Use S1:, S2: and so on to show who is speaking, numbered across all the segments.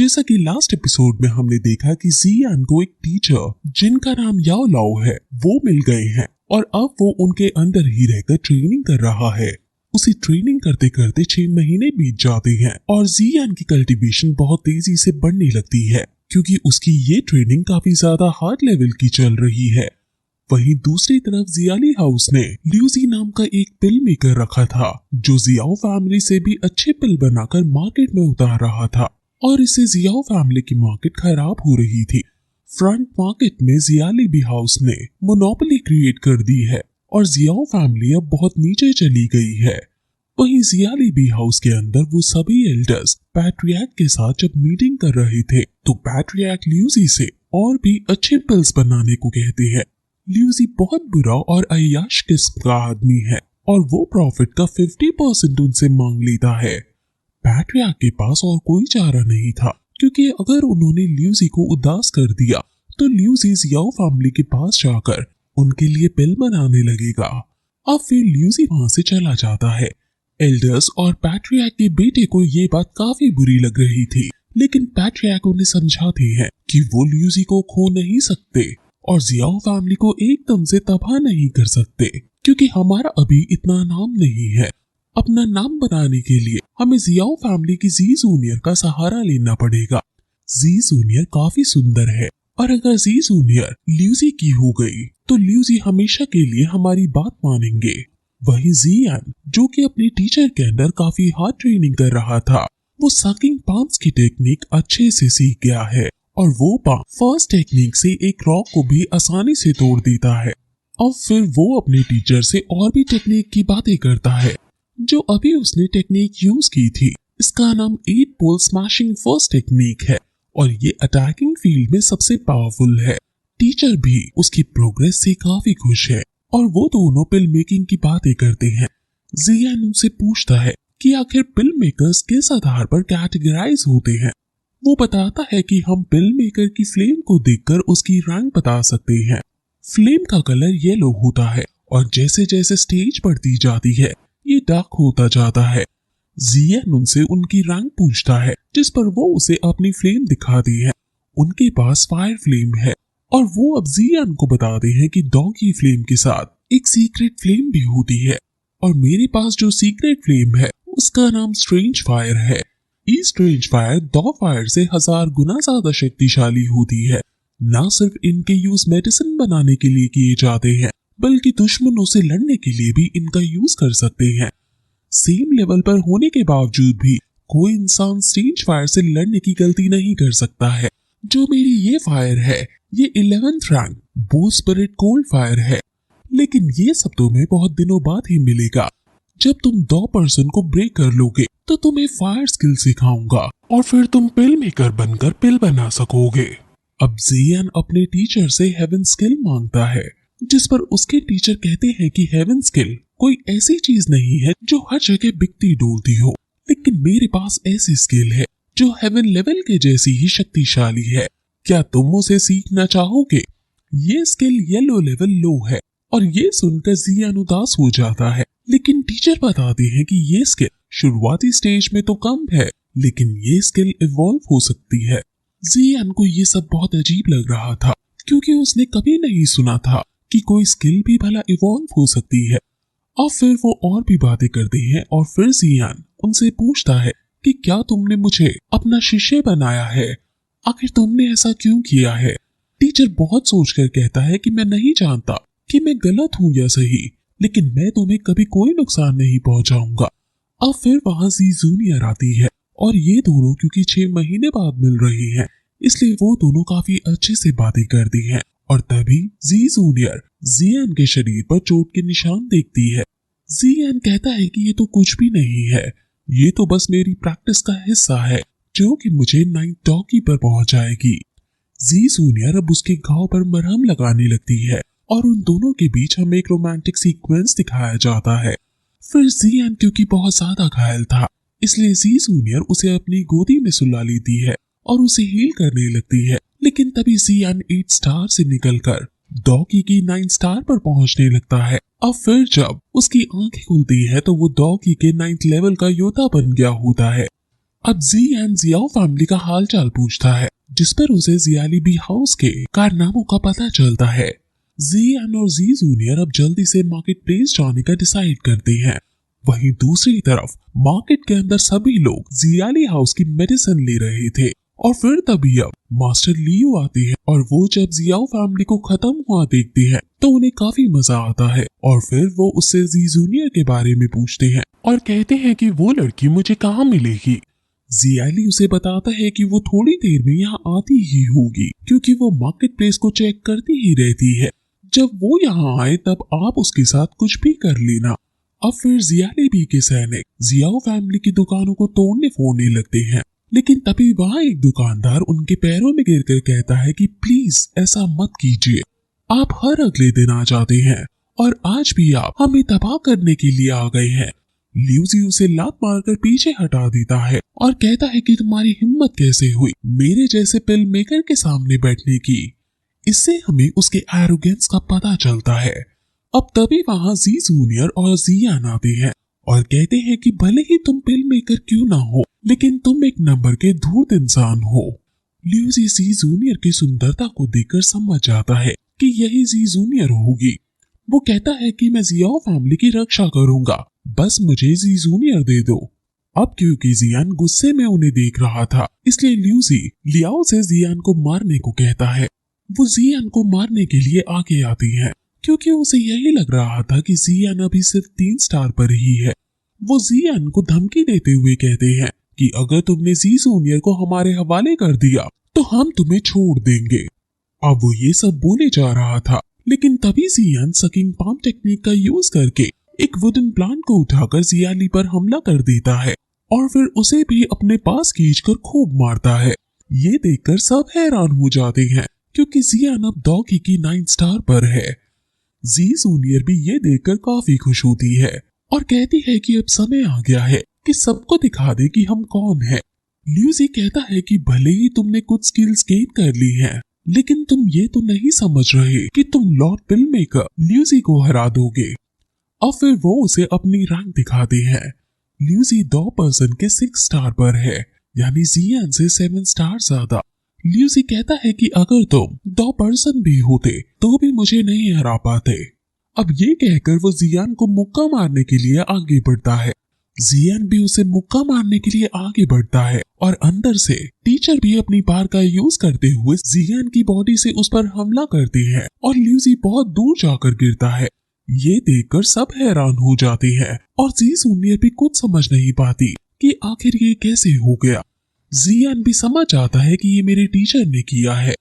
S1: जैसा कि last episode में हमने देखा कि जियान को एक टीचर जिनका नाम याओ लाओ है वो मिल गए हैं और अब वो उनके अंदर ही रहकर ट्रेनिंग कर रहा है। उसी ट्रेनिंग करते करते 6 महीने बीत जाते हैं और जियान की कल्टीवेशन बहुत तेजी से बढ़ने लगती है क्योंकि उसकी ये ट्रेनिंग काफी ज्यादा हार्ड लेवल की चल रही है। वहीं दूसरी तरफ जियाली हाउस ने ल्यूजी नाम का एक पिल मेकर रखा था जो जियाओ फैमिली से भी अच्छे पिल बनाकर मार्केट में उतार रहा था और इससे जियाओ फैमिली की मार्केट खराब हो रही थी। फ्रंट मार्केट में जियाली भी हाउस ने मोनोपोली क्रिएट कर दी है और जियाओ फैमिली अब बहुत नीचे चली गई है। वहीं जियाली बी हाउस के अंदर वो सभी एल्डर्स पैट्रियार्क के साथ जब मीटिंग कर रहे थे तो पैट्रियार्क ल्यूजी से और भी अच्छे पिल्स बनाने को कहते हैं। ल्यूजी बहुत बुरा और अय्याश किस्म का आदमी है और वो प्रॉफिट का 50% उनसे मांग लेता है। पैट्रियार्क के पास और कोई चारा नहीं था क्योंकि अगर उन्होंने ल्यूजी को उदास कर दिया तो ल्यूजी जियाओ फैमिली के पास जाकर उनके लिए पिल बनाने लगेगा। अब फिर ल्यूजी वहां से चला जाता है। एल्डर्स और पैट्रियार्क के बेटे को ये बात काफी बुरी लग रही थी लेकिन पैट्रियार्क उन्हें समझाते हैं कि वो ल्यूजी को खो नहीं सकते और जियाओ फैमिली को एकदम से तबाह नहीं कर सकते क्योंकि हमारा अभी इतना नाम नहीं है। अपना नाम बनाने के लिए हमें जियाओ फैमिली की जी जूनियर का सहारा लेना पड़ेगा। जी जूनियर काफी सुंदर है और अगर जी जूनियर ल्यूजी की हो गई तो ल्यूजी हमेशा के लिए हमारी बात मानेंगे। वहीं जियान जो कि अपने टीचर के अंदर काफी हार्ड ट्रेनिंग कर रहा था वो सकिंग पाम्स की टेक्निक अच्छे से सीख गया है और वो पाम फर्स्ट टेक्निक से एक रॉक को भी आसानी से तोड़ देता है। अब फिर वो अपने टीचर से और भी टेक्निक की बातें करता है जो अभी उसने टेक्निक यूज की थी। इसका नाम 8 पोल स्मैशिंग फर्स्ट टेक्निक है और ये अटैकिंग फील्ड में सबसे पावरफुल है। टीचर भी उसकी प्रोग्रेस से काफी खुश है और वो दोनों पिल मेकिंग की बातें करते हैं। जियान उनसे पूछता है कि आखिर पिल मेकर्स किस आधार पर कैटेगराइज होते हैं। वो बताता है कि हम पिल मेकर की फ्लेम को देखकर उसकी रैंक बता सकते हैं। फ्लेम का कलर येलो होता है और जैसे जैसे स्टेज बढ़ती जाती है ये डार्क होता जाता है। जियान उनसे उनकी रैंक पूछता है जिस पर वो उसे अपनी फ्लेम दिखाती है। उनके पास फायर फ्लेम है और वो अब जियान को बताते हैं कि डॉगी फ्लेम के साथ एक सीक्रेट फ्लेम भी होती है और मेरे पास जो सीक्रेट फ्लेम है उसका नाम स्ट्रेंज फायर है। ये स्ट्रेंज फायर दो फायर से 1000 गुना ज्यादा शक्तिशाली होती है। न सिर्फ इनके यूज मेडिसिन बनाने के लिए किए जाते हैं बल्कि दुश्मनों से लड़ने के लिए भी इनका यूज कर सकते हैं। सेम लेवल पर होने के बावजूद भी कोई इंसान स्ट्रेंज फायर से लड़ने की गलती नहीं कर सकता है। जो मेरी ये फायर है ये 11th रैंक बो स्पिरिट कोल्ड फायर है लेकिन ये सब तुम्हें बहुत दिनों बाद ही मिलेगा। जब तुम 2 पर्सन को ब्रेक कर लोगे तो तुम्हें फायर स्किल सिखाऊंगा और फिर तुम पिल मेकर बनकर पिल बना सकोगे। अब जियान अपने टीचर से हेवन स्किल मांगता है जिस पर उसके टीचर कहते हैं कि हेवन स्किल कोई ऐसी चीज नहीं है जो हर जगह बिकती डोलती हो लेकिन मेरे पास ऐसी स्किल है जो हेवन लेवल के जैसी ही शक्तिशाली है। क्या तुम उसे सीखना चाहोगे? ये स्किल येलो लेवल लो है और ये सुनकर जियान उदास हो जाता है लेकिन टीचर बताते हैं कि ये स्किल शुरुआती स्टेज में तो कम है लेकिन ये स्किल इवॉल्व हो सकती है। जियान को ये सब बहुत अजीब लग रहा था क्योंकि उसने कभी नहीं सुना था कि कोई स्किल भी भला इवॉल्व हो सकती है। और फिर वो और भी बातें करते हैं और फिर जियान उनसे पूछता है कि क्या तुमने मुझे अपना शिष्य बनाया है? आखिर तुमने ऐसा क्यों किया है? टीचर बहुत सोचकर कहता है कि मैं नहीं जानता कि मैं गलत हूँ या सही लेकिन मैं तुम्हें कभी कोई नुकसान नहीं पहुंचाऊंगा। अब फिर वहां जी जूनियर आती है और ये दोनों क्योंकि 6 महीने बाद मिल रहे हैं इसलिए वो दोनों काफी अच्छे से बातें करती हैं और तभी जी जूनियर जियान के शरीर पर चोट के निशान देखती है। जियान कहता है कि ये तो कुछ भी नहीं है, ये तो बस मेरी प्रैक्टिस का हिस्सा है जो कि मुझे 9th डॉगी पर पहुंच जाएगी। जी जूनियर अब उसके घाव पर मरहम लगाने लगती है और उन दोनों के बीच हमें एक रोमांटिक सीक्वेंस दिखाया जाता है। फिर जियान क्योंकि बहुत ज्यादा घायल था इसलिए जी जूनियर उसे अपनी गोदी में सुला लेती है और उसे हील करने लगती है लेकिन तभी जियान 8 स्टार से निकलकर डॉगी की 9 स्टार पर पहुंचने लगता है। अब फिर जब उसकी आंखें खुलती है तो वो डॉगी के 9th लेवल का योद्धा बन गया होता है। अब जियान जियाओ फैमिली का हाल चाल पूछता है, जिस पर उसे जियाली बी हाउस के कारनामों का पता चलता है। जियान और जी जूनियर अब जल्दी से मार्केट प्लेस जाने का डिसाइड करते हैं। वहीं दूसरी तरफ मार्केट के अंदर सभी लोग जियाली हाउस की मेडिसिन ले रहे थे और फिर तभी अब मास्टर लियो आते हैं और वो जब जियाओ फैमिली को खत्म हुआ देखते हैं तो उन्हें काफी मजा आता है और फिर वो उससे जी जूनियर के बारे में पूछते हैं और कहते हैं कि वो लड़की मुझे कहाँ मिलेगी। जियाली उसे बताता है कि वो थोड़ी देर में यहाँ आती ही होगी क्योंकि वो मार्केट प्लेस को चेक करती ही रहती है। जब वो यहाँ आए तब आप उसके साथ कुछ भी कर लेना। अब फिर जियाली बी के सैनिक जियाओ फैमिली की दुकानों को तोड़ने फोड़ने लगते हैं, लेकिन तभी वहाँ एक दुकानदार उनके पैरों में गिरकर कहता है कि प्लीज ऐसा मत कीजिए, आप हर अगले दिन आ जाते हैं और आज भी आप हमें तबाह करने के लिए आ गए हैं। ल्यूजी उसे लात मारकर पीछे हटा देता है और कहता है कि तुम्हारी हिम्मत कैसे हुई मेरे जैसे पिल मेकर के सामने बैठने की। इससे हमें उसके एरोगेंस का पता चलता है। अब तभी वहाँ जी जूनियर और जियान आते हैं और कहते हैं कि भले ही तुम पिल मेकर क्यों ना हो लेकिन तुम एक नंबर के धूर्त इंसान हो। ल्यूजी जी जूनियर की सुंदरता को देखकर समझ जाता है कि यही जी जूनियर होगी। वो कहता है कि मैं जियाओ फैमिली की रक्षा करूंगा, बस मुझे जी जूनियर दे दो। अब क्योंकि जियान गुस्से में उन्हें देख रहा था इसलिए ल्यूजी लियाओ से जियान को मारने को कहता है। वो जियान को मारने के लिए आगे आती है क्योंकि उसे यही लग रहा था कि जियान अभी सिर्फ 3 स्टार पर ही है। वो जियान को धमकी देते हुए कहते हैं कि अगर तुमने जी जूनियर को हमारे हवाले कर दिया तो हम तुम्हें छोड़ देंगे। अब वो ये सब बोले जा रहा था लेकिन तभी जियान सकिंग पाम टेक्निक का यूज करके एक वुडन प्लांट को उठाकर जियाली पर हमला कर देता है और फिर उसे भी अपने पास खींचकर खूब मारता है। ये देखकर सब हैरान हो जाते हैं क्योंकि जियान अब डॉगी की 9 स्टार पर है। जी जूनियर भी ये देखकर काफी खुश होती है और कहती है कि अब समय आ गया है कि सबको दिखा दे कि हम कौन हैं। ल्यूजी कहता है कि भले ही तुमने कुछ स्किल्स गेन कर ली हैं, लेकिन तुम ये तो नहीं समझ रहे कि तुम लॉर्ड पिल मेकर ल्यूजी को हरा दोगे। अब फिर वो उसे अपनी रैंक दिखाते हैं। ल्यूजी 2 पर्सन के 6 स्टार पर है, यानी जियान से 7 स्टार ज्यादा। ल्यूजी कहता है कि अगर तुम 2 पर्सन भी होते तो भी मुझे नहीं हरा पाते। अब ये कहकर वो जियान को मुक्का मारने के लिए आगे बढ़ता है। जियान भी उसे मुक्का मारने के लिए आगे बढ़ता है और अंदर से टीचर भी अपनी बार का यूज करते हुए जियान की बॉडी से उस पर हमला करते हैं और ल्यूजी बहुत दूर जाकर गिरता है। ये देखकर सब हैरान हो जाते हैं और जी जूनियर भी कुछ समझ नहीं पाती कि आखिर ये कैसे हो गया। जियान भी समझ आता है कि ये मेरे टीचर ने किया है।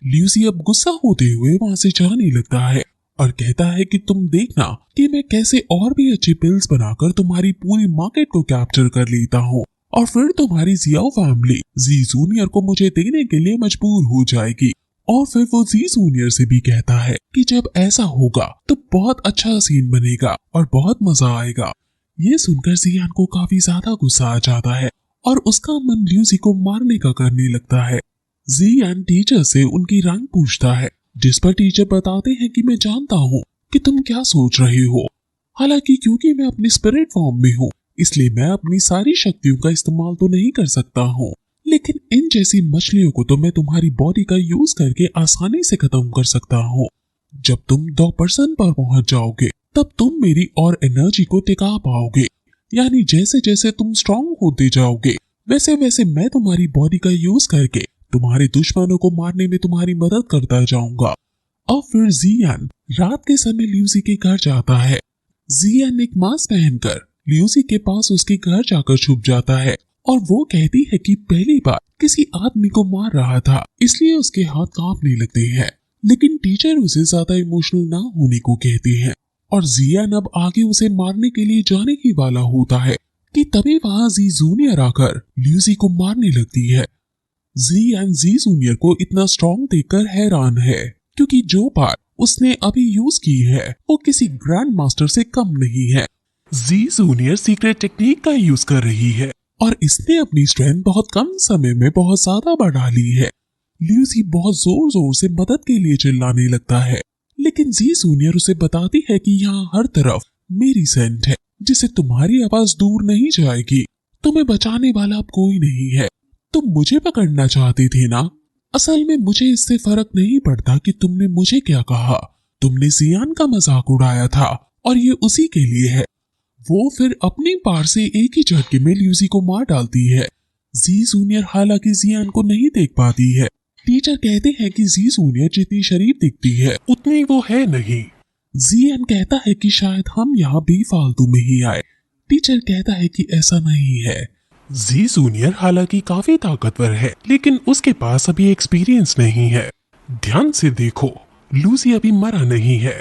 S1: ल्यूसी अब गुस्सा होते हुए वहां से जाने लगता है और कहता है कि तुम देखना कि मैं कैसे और भी अच्छी पिल्स बनाकर तुम्हारी पूरी मार्केट को कैप्चर कर लेता हूँ और फिर तुम्हारी जियाओ फैमिली जी जूनियर को मुझे देने के लिए मजबूर हो जाएगी। और फिर वो जी जूनियर से भी कहता है कि जब ऐसा होगा तो बहुत अच्छा सीन बनेगा और बहुत मजा आएगा। ये सुनकर जियान को काफी ज्यादा गुस्सा आ जाता है और उसका मन ल्यूसी को मारने का करने लगता है। जियान टीचर से उनकी रैंक पूछता है, जिस पर टीचर बताते हैं कि मैं जानता हूँ कि तुम क्या सोच रहे हो। हालांकि क्योंकि मैं अपनी स्पिरिट फॉर्म में हूँ इसलिए मैं अपनी सारी शक्तियों का इस्तेमाल तो नहीं कर सकता हूँ, लेकिन इन जैसी मछलियों को तो मैं तुम्हारी बॉडी का यूज करके आसानी से खत्म कर सकता हूँ। जब तुम 2% पर पहुंच जाओगे तब तुम मेरी और एनर्जी को टिका पाओगे, यानी जैसे जैसे तुम स्ट्रांग होते जाओगे वैसे वैसे मैं तुम्हारी बॉडी का यूज करके तुम्हारे दुश्मनों को मारने में तुम्हारी मदद करता जाऊंगा। अब फिर जियान रात के समय ल्यूसी के घर जाता है। जियान एक मास्क पहनकर ल्यूसी के पास उसके घर जाकर छुप जाता है और वो कहती है कि पहली बार किसी आदमी को मार रहा था इसलिए उसके हाथ कांपने लगते हैं, लेकिन टीचर उसे ज्यादा इमोशनल ना होने को कहते हैं और जियान अब आगे उसे मारने के लिए जाने ही वाला होता है कि तभी वहां जी जूनियर आकर ल्यूसी को मारने लगती है। जियान जी जूनियर को इतना स्ट्रॉन्ग देखकर हैरान है क्योंकि जो पावर उसने अभी यूज की है वो किसी ग्रैंड मास्टर से कम नहीं है। जी जूनियर सीक्रेट टेक्निक का यूज कर रही है और इसने अपनी स्ट्रेंथ बहुत कम समय में बहुत ज्यादा बढ़ा ली है। ल्यूसी बहुत जोर जोर से मदद के लिए चिल्लाने लगता है, लेकिन जी जूनियर उसे बताती है कि यहाँ हर तरफ मेरी सेंट है जिससे तुम्हारी आवाज दूर नहीं जाएगी। तुम्हें बचाने वाला अब कोई नहीं है। तुम मुझे पकड़ना चाहती थी ना? असल में मुझे इससे फर्क नहीं पड़ता कि तुमने मुझे क्या कहा। तुमने जियान का मजाक उड़ाया था और ये उसी के लिए है। वो फिर अपनी पार से एक ही झटके में ल्यूसी को मार डालती है। जी जूनियर हालांकि जियान को नहीं देख पाती है। टीचर कहते हैं कि जी जूनियर जितनी शरीफ दिखती है उतनी वो है नहीं। जियान कहता है कि शायद हम यहाँ बेफालतू में ही आए। टीचर कहता है कि ऐसा नहीं है। जी जूनियर हालांकि काफी ताकतवर है लेकिन उसके पास अभी एक्सपीरियंस नहीं है। ध्यान से देखो, लूसी अभी मरा नहीं है।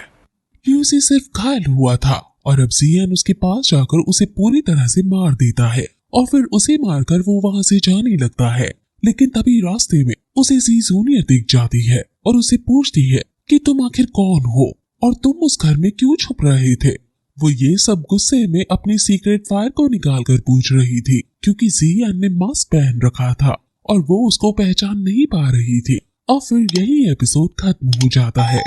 S1: लूसी सिर्फ घायल हुआ था और अब जियान उसके पास जाकर उसे पूरी तरह से मार देता है और फिर उसे मारकर वो वहां से जाने लगता है। लेकिन तभी रास्ते में उसे जी जूनियर दिख जाती है और उसे पूछती है कि तुम आखिर कौन हो और तुम उस घर में क्यों छुप रहे थे। वो ये सब गुस्से में अपनी सीक्रेट फायर को निकाल कर पूछ रही थी क्योंकि जियान ने मास्क पहन रखा था और वो उसको पहचान नहीं पा रही थी। और फिर यही एपिसोड खत्म हो जाता है।